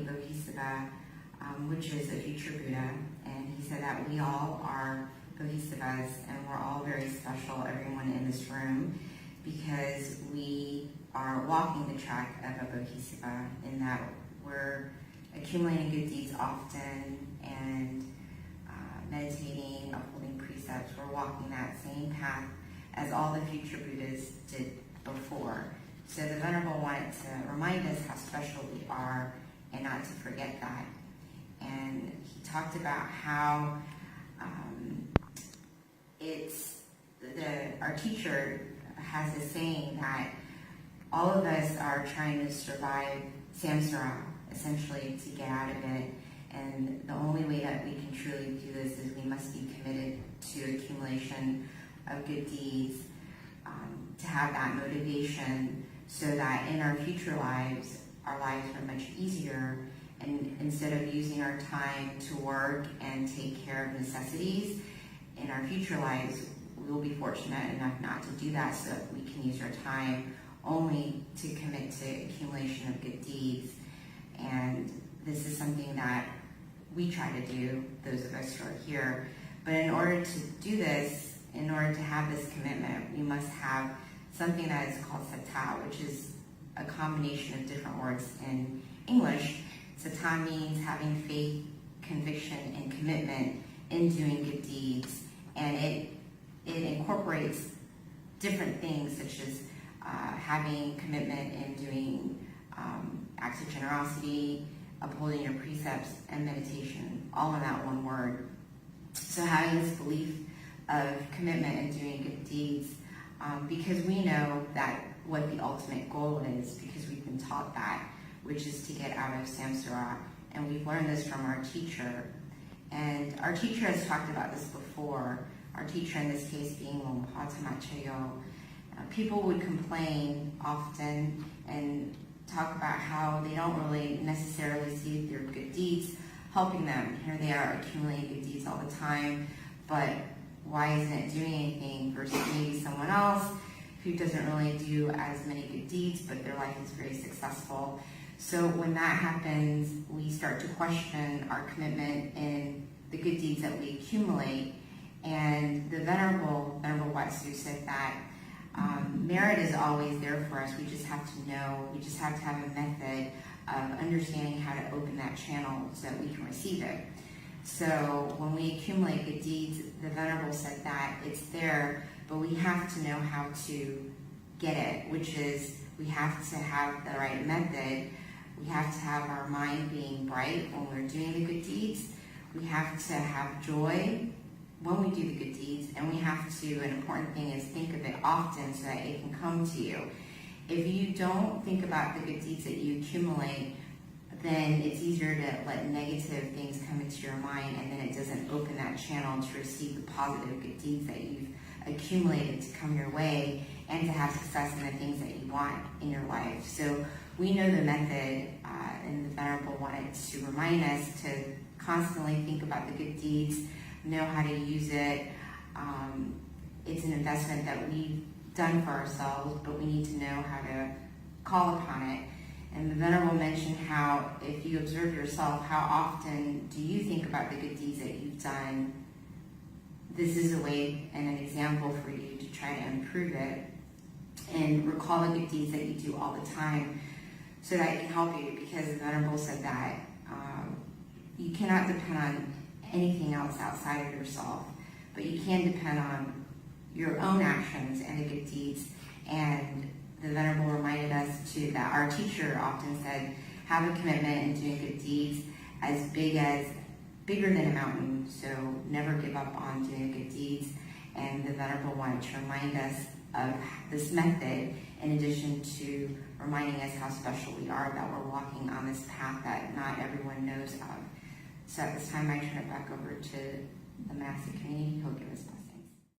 a Bodhisattva, which is a future Buddha, and he said that we all are Bodhisattvas, and we're all very special, everyone in this room, because we are walking the track of a Bodhisattva in that we're accumulating good deeds often and meditating, upholding precepts. We're walking that same path as all the future Buddhas did before. So the Venerable wanted to remind us how special we are and not to forget that. And he talked about how our teacher has a saying that all of us are trying to survive samsara, essentially to get out of it. And the only way that we can truly do this is we must be committed to accumulation of good deeds, to have that motivation so that in our future lives, our lives are much easier. And instead of using our time to work and take care of necessities, in our future lives, we will be fortunate enough not to do that, so that we can use our time only to commit to accumulation of good deeds. And this is something that we try to do, those of us who are here. But in order to do this, in order to have this commitment, we must have something that is called sattva, which is a combination of different words in English. Sattva means having faith, conviction, and commitment in doing good deeds. And it incorporates different things, such as having commitment in doing acts of generosity, upholding your precepts, and meditation, all in that one word. So having this belief of commitment in doing good deeds, because we know that what the ultimate goal is, because we've been taught that, which is to get out of samsara. And we've learned this from our teacher. And our teacher has talked about this before. Our teacher in this case being Longpa Tamachayo. People would complain often and talk about how they don't really necessarily see their good deeds helping them. Here they are accumulating good deeds all the time, but why isn't it doing anything versus maybe someone else who doesn't really do as many good deeds, but their life is very successful. So when that happens, we start to question our commitment in the good deeds that we accumulate. And the Venerable Wasu said that merit is always there for us. We just have to know, we just have to have a method of understanding how to open that channel so that we can receive it. So when we accumulate good deeds, the Venerable said that it's there, but we have to know how to get it, which is we have to have the right method. We have to have our mind being bright when we're doing the good deeds. We have to have joy when we do the good deeds, and we have to, an important thing is think of it often so that it can come to you. If you don't think about the good deeds that you accumulate, then it's easier to let negative things come into your mind, and then it doesn't open that channel to receive the positive good deeds that you've accumulated to come your way and to have success in the things that you want in your life. So we know the method, and the Venerable wanted to remind us to constantly think about the good deeds, know how to use it. It's an investment that we've done for ourselves, but we need to know how to call upon it. And the Venerable mentioned how if you observe yourself, how often do you think about the good deeds that you've done? This is a way and an example for you to try to improve it and recall the good deeds that you do all the time so that it can help you, because the Venerable said that you cannot depend on anything else outside of yourself, but you can depend on your own actions and the good deeds. And the Venerable reminded us too that our teacher often said, have a commitment in doing good deeds bigger than a mountain, so never give up on doing good deeds. And the Venerable wanted to remind us of this method, in addition to reminding us how special we are, that we're walking on this path that not everyone knows of. So at this time, I turn it back over to the Master Community. He'll give us